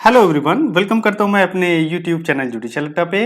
Hello everyone, welcome करता हूं मैं अपने यूट्यूब चैनल जुडिशियल अड्डा पे।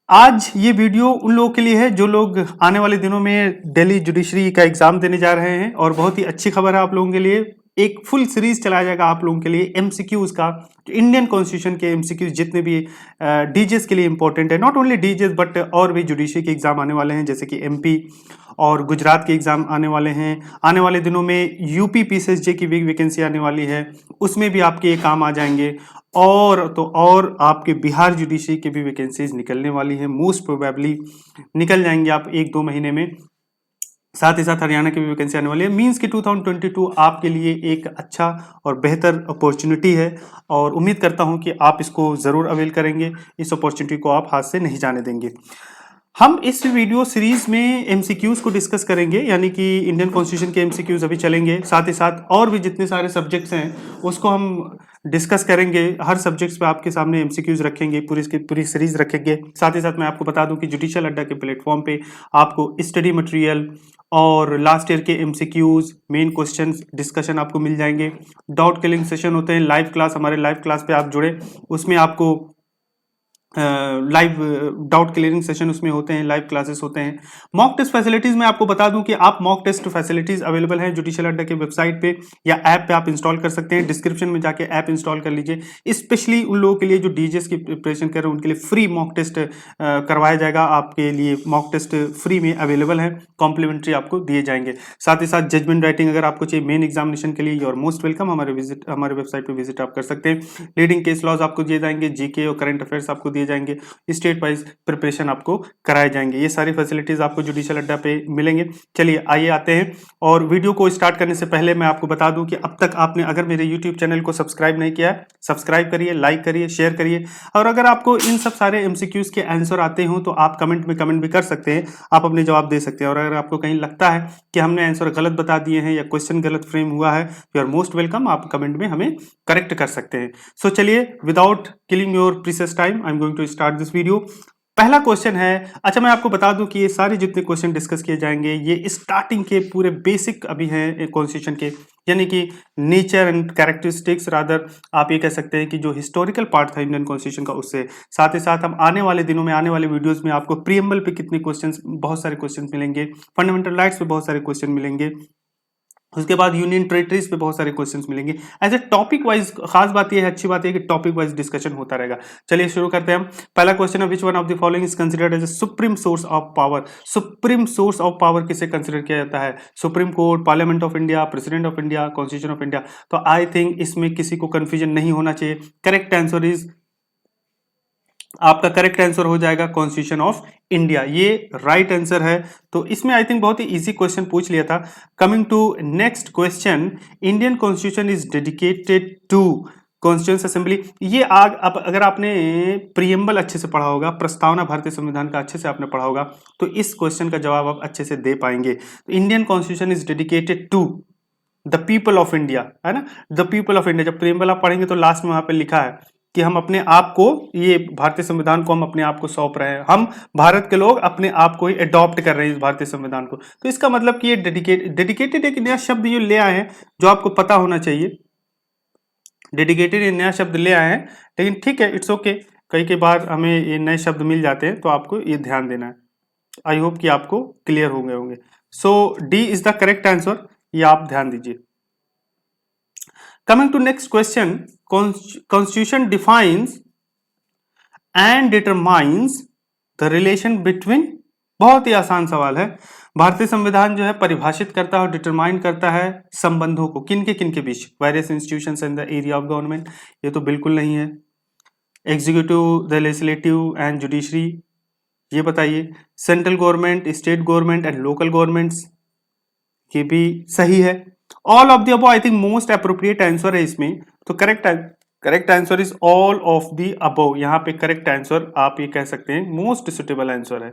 आज ये वीडियो उन लोगों के लिए है जो लोग आने वाले दिनों में दिल्ली जुडिशरी का एग्जाम देने जा रहे हैं और बहुत ही अच्छी खबर है आप लोगों के लिए। एक फुल सीरीज चलाया जाएगा आप लोगों के लिए एमसीक्यूज का। इंडियन कॉन्स्टिट्यूशन के एमसीक्यूज जितने भी डीजेस के लिए इंपॉर्टेंट है, नॉट ओनली डीजेस बट और भी जुडिशरी के एग्जाम आने वाले हैं, जैसे कि एमपी और गुजरात के एग्जाम आने वाले हैं। आने वाले दिनों में यूपी पीसीएसजे की भी वैकेंसी आने वाली है, उसमें भी आपके ये काम आ जाएंगे। और आपके बिहार जुडिशरी के भी वैकेंसीज निकलने वाली हैं, मोस्ट प्रोबेबली निकल जाएंगे आप 1-2 महीने में। साथ ही साथ हरियाणा की भी वैकेंसी आने वाली है। मींस कि 2022 आपके लिए एक अच्छा और बेहतर अपॉर्चुनिटी है और उम्मीद करता हूं कि आप इसको ज़रूर अवेल करेंगे। इस अपॉर्चुनिटी को आप हाथ से नहीं जाने देंगे। हम इस वीडियो सीरीज में एमसीक्यूज को डिस्कस करेंगे, यानी कि इंडियन कॉन्स्टिट्यूशन के एमसीक्यूज अभी चलेंगे। साथ ही साथ और भी जितने सारे सब्जेक्ट्स हैं उसको हम डिस्कस करेंगे। हर सब्जेक्ट्स पे आपके सामने एमसीक्यूज रखेंगे, पूरी सीरीज रखेंगे। साथ ही साथ मैं आपको बता दूं कि जुडिशियल अड्डा के प्लेटफॉर्म पे आपको स्टडी मटेरियल और लास्ट ईयर के एमसीक्यूज, मेन क्वेश्चंस डिस्कशन आपको मिल जाएंगे। डाउट क्लियरिंग सेशन होते हैं, लाइव क्लास, हमारे लाइव क्लास पे आप जुड़े, उसमें आपको लाइव डाउट क्लियरिंग सेशन उसमें होते हैं, लाइव क्लासेस होते हैं। मॉक टेस्ट फैसिलिटीज में आपको बता दूं कि आप मॉक टेस्ट फैसिलिटीज अवेलेबल हैं जुडिशियल अड्डा के वेबसाइट पे या ऐप पे आप इंस्टॉल कर सकते हैं। डिस्क्रिप्शन में जाके ऐप इंस्टॉल कर लीजिए। स्पेशली उन लोगों के लिए जो डीजेस की प्रिपरेशन कर रहे हैं उनके लिए फ्री मॉक टेस्ट करवाया जाएगा। आपके लिए मॉक टेस्ट फ्री में अवेलेबल है, कॉम्प्लीमेंट्री आपको दिए जाएंगे। साथ ही साथ जजमेंट राइटिंग अगर आपको चाहिए मेन एग्जामिनेशन के लिए, यू आर मोस्ट वेलकम। हमारे वेबसाइट पे विजिट आप कर सकते हैं। लीडिंग केस लॉज आपको दिए जाएंगे, जीके और करंट अफेयर्स आपको दिए जाएंगे, स्टेट वाइज प्रिपरेशन आपको कराए जाएंगे। ये सारी फैसिलिटीज आपको जुडिशियल अड्डा पे मिलेंगे। चलिए आइए आते हैं, और वीडियो को स्टार्ट करने से पहले मैं आपको बता दूं कि अब तक आपने अगर मेरे यूट्यूब चैनल को सब्सक्राइब नहीं किया है, सब्सक्राइब करिए, लाइक करिए, शेयर करिए। और अगर आपको इन सब सारे एमसीक्यूज के आंसर आते हो तो आप कमेंट में कमेंट भी कर सकते हैं, आप अपने जवाब दे सकते हैं। और अगर आपको कहीं लगता है कि हमने आंसर गलत बता दिए हैं या क्वेश्चन गलत फ्रेम हुआ है, यू आर मोस्ट वेलकम, आप कमेंट में हमें करेक्ट कर सकते हैं। सो चलिए, without killing your precious time, I am going to start this video. पहला क्वेश्चन है, अच्छा मैं आपको बता दूं कि ये सारे जितने क्वेश्चन डिस्कस किए जाएंगे ये स्टार्टिंग के पूरे बेसिक अभी हैं कॉन्स्टिट्यूशन के, यानी कि नेचर एंड कैरेक्टरिस्टिक्स, रादर आप ये कह सकते हैं कि जो हिस्टोरिकल पार्ट था इंडियन कॉन्स्टिट्यूशन का उससे। साथ ही साथ हम आने वाले दिनों में, आने वाले वीडियोस में आपको प्रीएम्बल पे कितने क्वेश्चंस, बहुत सारे क्वेश्चंस मिलेंगे, फंडामेंटल राइट्स पे बहुत सारे क्वेश्चन मिलेंगे, उसके बाद यूनियन टेरिटरीज पे बहुत सारे क्वेश्चंस मिलेंगे। एज ए टॉपिक वाइज खास बात यह है, अच्छी बात यह है कि टॉपिक वाइज डिस्कशन होता रहेगा। चलिए शुरू करते हैं हम। पहला क्वेश्चन है, which one of the following is considered as a supreme source of power. Supreme source of power किसे कंसिडर किया जाता है? Supreme court, parliament of India, president of India, constitution of India. तो आई थिंक इसमें किसी को confusion नहीं होना चाहिए। करेक्ट आंसर इज, आपका करेक्ट आंसर हो जाएगा कॉन्स्टिट्यूशन ऑफ इंडिया, ये राइट आंसर है। तो इसमें आई थिंक बहुत ही इजी क्वेश्चन पूछ लिया था। Coming to next question, Indian constitution is dedicated to constituent assembly. ये अगर आपने प्रियम्बल अच्छे से पढ़ा होगा, प्रस्तावना भारतीय संविधान का अच्छे से आपने पढ़ा होगा, तो इस क्वेश्चन का जवाब आप अच्छे से दे पाएंगे। तो Indian constitution is dedicated to the people of India, है ना, द पीपल ऑफ इंडिया। जब प्रियम्बल आप पढ़ेंगे तो लास्ट में वहां पे लिखा है कि हम अपने आप को, ये भारतीय संविधान को हम अपने आप को सौंप रहे हैं, हम भारत के लोग अपने आप को ही अडॉप्ट कर रहे हैं इस भारतीय संविधान को। तो इसका मतलब कि ये डेडिकेटेड एक नया शब्द ये ले आए हैं जो आपको पता होना चाहिए। डेडिकेटेड ये नया शब्द ले आए हैं, लेकिन ठीक है, इट्स ओके। कई बार हमें ये नए शब्द मिल जाते हैं, तो आपको ये ध्यान देना है। आई होप कि आपको क्लियर हो गए होंगे। So D is the correct answer, ये आप ध्यान दीजिए। Coming to next question, constitution defines and determines the relation between, बहुत ही आसान सवाल है। भारतीय संविधान जो है परिभाषित करता है और डिटरमाइन करता है संबंधों को किन के बीच, various institutions in the area of government. ये तो बिल्कुल नहीं है। Executive, the legislative and judiciary, ये बताइए। Central government, state government and local governments, ये भी सही है। All of the above I think most appropriate answer है इसमें। तो correct answer is all of the above. यहाँ पे करेक्ट आंसर आप ये कह सकते हैं मोस्ट सुटेबल आंसर है।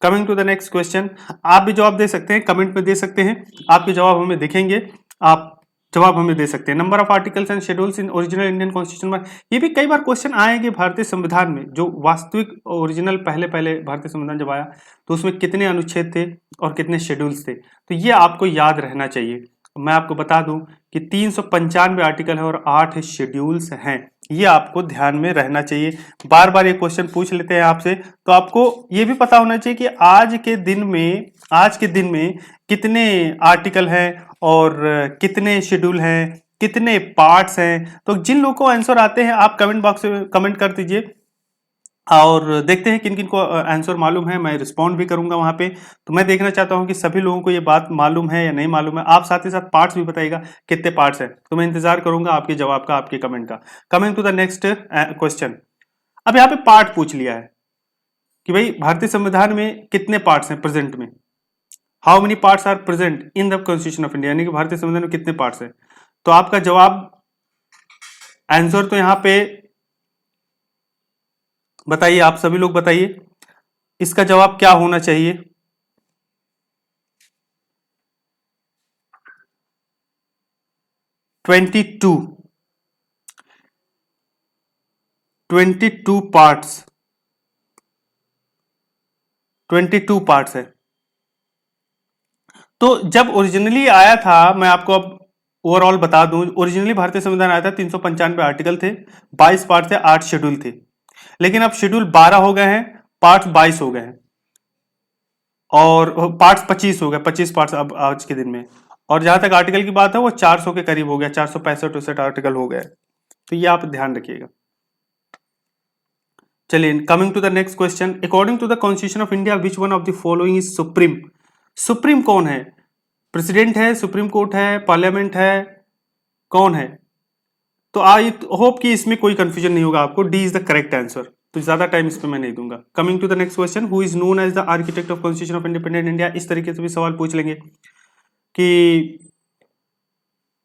Coming to the next question, आप भी जवाब दे सकते हैं, कमेंट में दे सकते हैं, आपके जवाब हमें दिखेंगे, आप जवाब हमें दे सकते हैं। Number of articles and schedules in original Indian constitution में, ये भी कई बार क्वेश्चन आएंगे भारतीय संविधान में। जो वास्तविक ओरिजिनल पहले भारतीय संविधान जब आया तो उसमें कितने अनुच्छेद थे और कितने शेड्यूल्स थे, तो ये आपको याद रहना चाहिए। मैं आपको बता दूं कि 395 आर्टिकल है और 8 शेड्यूल्स हैं। ये आपको ध्यान में रहना चाहिए। बार बार ये क्वेश्चन पूछ लेते हैं आपसे, तो आपको ये भी पता होना चाहिए कि आज के दिन में कितने आर्टिकल हैं और कितने शेड्यूल हैं, कितने पार्ट्स हैं। तो जिन लोगों को आंसर आते हैं आप कमेंट बॉक्स में कमेंट कर दीजिए और देखते हैं किन किन को आंसर मालूम है, मैं रिस्पॉन्ड भी करूंगा वहां पे। तो मैं देखना चाहता हूं कि सभी लोगों को ये बात मालूम है या नहीं मालूम है। आप साथ ही साथ पार्ट्स भी बताइएगा कितने पार्ट्स हैं, तो मैं इंतजार करूंगा आपके जवाब का, आपके कमेंट का। Coming to the next question. अब यहाँ पे पार्ट पूछ लिया है कि भाई भारतीय संविधान में कितने पार्ट्स हैं प्रेजेंट में। How many parts are present in the constitution of India, यानी कि भारतीय संविधान में कितने पार्ट्स हैं। तो आपका जवाब आंसर तो यहाँ पे बताइए, आप सभी लोग बताइए इसका जवाब क्या होना चाहिए। ट्वेंटी टू पार्ट्स, 22 पार्ट्स है। तो जब ओरिजिनली आया था, मैं आपको अब ओवरऑल बता दूं, ओरिजिनली भारतीय संविधान आया था 395 आर्टिकल थे, 22 पार्ट थे, 8 शेड्यूल थे। लेकिन अब शेड्यूल 12 हो गए हैं, पार्ट्स 22 हो गए हैं और पार्ट्स 25 हो गए, 25 पार्ट्स अब आज के दिन में। और जहां तक आर्टिकल की बात है वो 400 के करीब हो गया, 465 आर्टिकल हो गए। तो ये आप ध्यान रखिएगा। चलिए, coming to the next question. According to the constitution of India which one of the following is supreme. Supreme कौन है? प्रेसिडेंट है, सुप्रीम कोर्ट है, पार्लियामेंट है, कौन है? तो आई होप कि इसमें कोई कंफ्यूजन नहीं होगा आपको। D is the correct answer. तो ज्यादा टाइम इस पे मैं नहीं दूंगा। Coming to the next question. Who is known as the architect of constitution of independent India. इस तरीके से भी सवाल पूछ लेंगे कि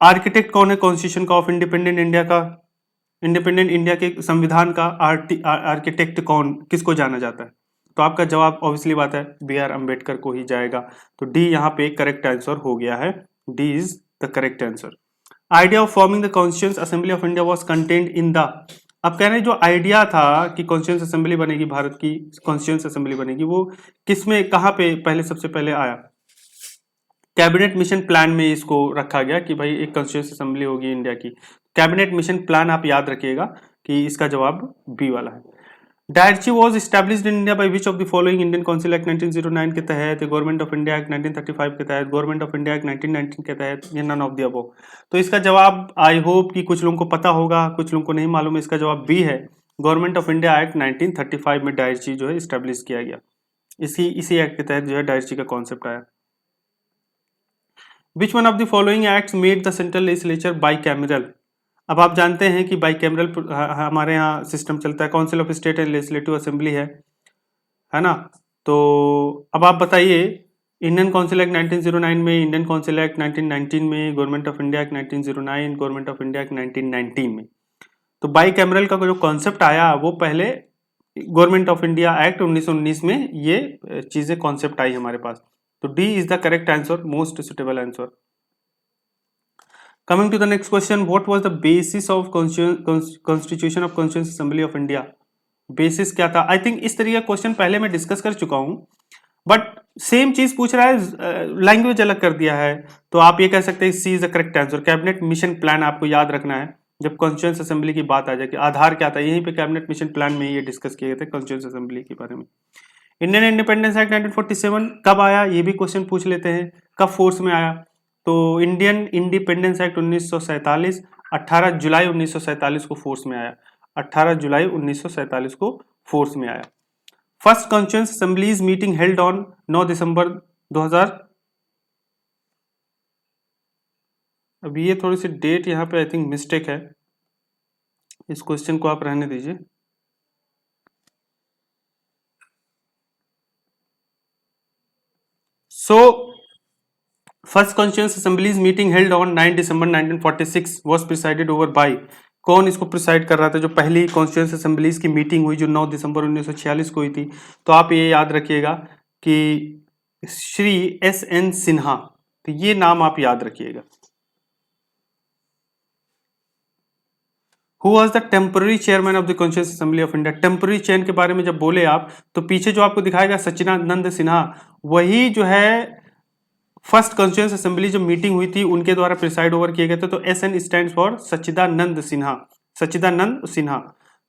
आर्किटेक्ट कौन है कॉन्स्टिट्यूशन का ऑफ इंडिपेंडेंट इंडिया का, इंडिपेंडेंट इंडिया के संविधान का आर्किटेक्ट कौन, किसको जाना जाता है। तो आपका जवाब ऑब्वियसली बात है बी आर अम्बेडकर को ही जाएगा। तो डी यहाँ पे करेक्ट आंसर हो गया है। D is the correct answer. Idea of forming the constituent assembly of India was contained in the. अब कह रहे हैं जो आइडिया था कि कॉन्स्टिट्यूएंट असेंबली बनेगी, भारत की कॉन्स्टिट्यूएंट असेंबली बनेगी, वो किसमें, कहाँ पे पहले सबसे पहले आया? कैबिनेट मिशन प्लान में इसको रखा गया कि भाई एक कॉन्स्टिट्यूएंट असेंबली होगी इंडिया की। कैबिनेट मिशन प्लान आप याद रखिएगा कि इसका जवाब बी वाला है। Diarchy was established in India by which of the following. Indian council act 1909 के तहत, गवर्नमेंट ऑफ इंडिया एक्ट 1935 के तहत, गवर्नमेंट ऑफ इंडिया एक्ट 1919 के तहत, या नन ऑफ द अबव। तो इसका जवाब आई होप कि कुछ लोगों को पता होगा, कुछ लोगों को नहीं मालूम है। इसका जवाब बी है। गवर्नमेंट ऑफ इंडिया एक्ट 1935 में डायरची जो है स्टैब्लिश किया गया। इसी एक्ट के तहत जो है डायरची का कॉन्सेप्ट आया। विच one of the following acts made the central legislature bicameral. अब आप जानते हैं कि बाइकैमरल हमारे यहाँ सिस्टम चलता है, council of state and legislative assembly है ना। तो अब आप बताइए, इंडियन काउंसिल एक्ट 1909 में, इंडियन काउंसिल एक्ट 1919 में, government of India act 1909, government of India act 1919 में। तो बाइकैमरल का जो कॉन्सेप्ट आया वो पहले गवर्नमेंट ऑफ इंडिया एक्ट 1919 में ये चीजें कॉन्सेप्ट आई हमारे पास। तो D is the correct answer, most suitable answer. Coming to the next question, what was the basis of constitution of Constituent Assembly of India? Basis क्या था? I think इस तरीके का क्वेश्चन पहले मैं डिस्कस कर चुका हूं, बट सेम चीज पूछ रहा है, लैंग्वेज अलग कर दिया है। तो आप ये कह सकते हैं C is the correct answer. Cabinet mission plan आपको याद रखना है जब कॉन्स्टिट्यूएंट असेंबली की बात आ जाए कि आधार क्या था, यहीं पे कैबिनेट मिशन प्लान में ये डिस्कस किए गए थे कॉन्स्टिट्यूएंट असेंबली के बारे में। इंडियन इंडिपेंडेंस एक्ट 1947 कब आया, ये भी क्वेश्चन पूछ लेते हैं, कब फोर्स में आया। तो इंडियन इंडिपेंडेंस एक्ट 1947 18 जुलाई 1947 को फोर्स में आया। 18 जुलाई 1947 को फोर्स में आया। First constituent assemblies meeting held on 9 दिसंबर 2000। अब ये थोड़ी सी डेट यहाँ पे आई थिंक मिस्टेक है, इस क्वेश्चन को आप रहने दीजिए। So first constituent assemblies meeting held on 9 December 1946 was presided over by. कौन इसको प्रिसाइड कर रहा था? जो पहली कॉन्स्टिट्यूएंट असेंबलीज की मीटिंग हुई जो 9 दिसंबर 1946 को हुई थी, तो आप ये याद रखिएगा कि श्री S.N. सिन्हा। तो ये नाम आप याद रखिएगा। Who was the temporary chairman of the constituent assembly of India. Temporary chairman के बारे में जब बोले आप, तो पीछे जो आपको दिखाएगा सच्चिदानंद सिन्हा, वही जो है फर्स्ट कॉन्स्टिट्यूएंट असेंबली जो मीटिंग हुई थी उनके द्वारा प्रिसाइड ओवर किए गए थे। तो SN स्टैंड्स फॉर सच्चिदानंद सिन्हा। सच्चिदानंद सिन्हा।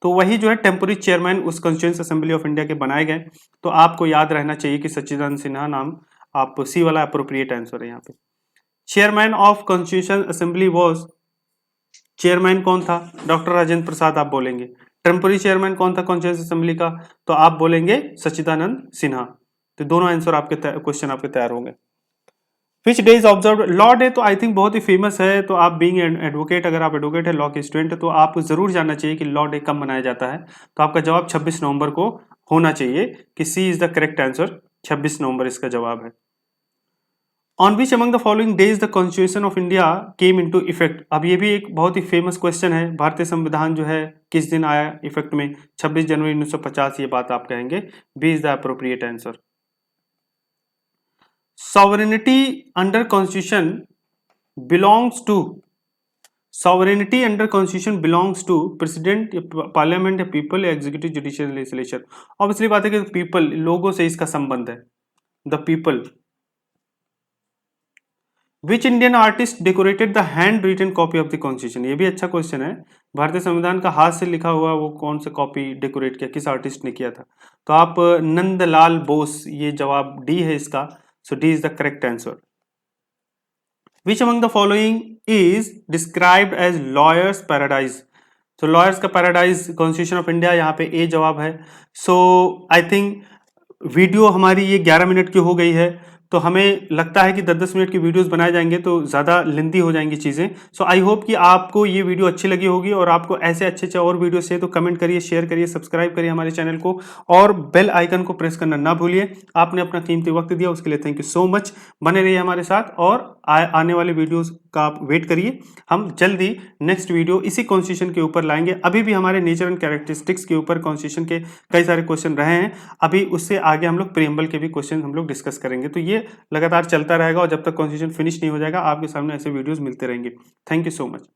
तो वही जो है टेम्पोररी चेयरमैन उस कॉन्स्टिट्यूएंट असेंबली ऑफ इंडिया के बनाए गए। तो आपको याद रहना चाहिए कि सच्चिदानंद सिन्हा नाम, आप सी वाला अप्रोप्रिएट आंसर है यहाँ पे। Chairman of constitution assembly was, chairman कौन था? डॉक्टर राजेंद्र प्रसाद आप बोलेंगे। टेम्पोररी चेयरमैन कौन था कॉन्स्टिट्यूशन असेंबली का? तो आप बोलेंगे सच्चिदानंद सिन्हा। तो दोनों आंसर आपके क्वेश्चन आपके तैयार होंगे। Which day is observe, law day तो आई थिंक बहुत ही फेमस है। तो आप बीइंग एडवोकेट, अगर आप एडवोकेट है, लॉ के स्टूडेंट है, तो आपको जरूर जानना चाहिए कि लॉ डे कब मनाया जाता है। तो आपका जवाब 26 नवंबर को होना चाहिए कि सी इज द करेक्ट आंसर, 26 नवंबर इसका जवाब है। On which among the following days the constitution of India came into effect. अब ये भी एक बहुत ही फेमस क्वेश्चन है। भारतीय संविधान जो है किस दिन आया इफेक्ट में? 26 जनवरी 1950, ये बात आप कहेंगे। B is the appropriate answer. Sovereignty under constitution belongs to, sovereignty under constitution belongs to president, parliament, people, executive, judicial, legislature। Obviously बात है कि people, लोगों से इसका संबंध है। the people। which Indian artist decorated the hand written copy of the constitution। ये भी अच्छा क्वेश्चन है। भारतीय संविधान का हाथ से लिखा हुआ वो कौन सा कॉपी डेकोरेट किया, किस आर्टिस्ट ने किया था? तो आप नंदलाल बोस, ये जवाब डी है इसका। So D is the correct answer. Which among the following is described as lawyers paradise? So lawyers का paradise Constitution of India, यहाँ पे A जवाब है। So I think वीडियो हमारी ये 11 मिनट की हो गई है। तो हमें लगता है कि 10-10 मिनट की वीडियोस बनाए जाएंगे तो ज़्यादा लेंथी हो जाएंगी चीज़ें। सो आई होप कि आपको ये वीडियो अच्छी लगी होगी, और आपको ऐसे अच्छे और वीडियोस चाहिए तो कमेंट करिए, शेयर करिए, सब्सक्राइब करिए हमारे चैनल को, और बेल आइकन को प्रेस करना ना भूलिए। आपने अपना कीमती वक्त दिया, उसके लिए थैंक यू सो मच। बने रहिए हमारे साथ, और आने वाले वीडियोज़ का आप वेट करिए। हम जल्दी नेक्स्ट वीडियो इसी कॉन्स्टिट्यूशन के ऊपर लाएंगे। अभी भी हमारे नेचर एंड कैरेक्टरिस्टिक्स के ऊपर कॉन्स्टिट्यूशन के कई सारे क्वेश्चन रहे हैं। अभी उससे आगे हम लोग प्रीएम्बल के भी क्वेश्चन हम लोग डिस्कस करेंगे। तो ये लगातार चलता रहेगा, और जब तक कॉन्स्टिट्यूशन फिनिश नहीं हो जाएगा आपके सामने ऐसे वीडियोस मिलते रहेंगे। Thank you so much.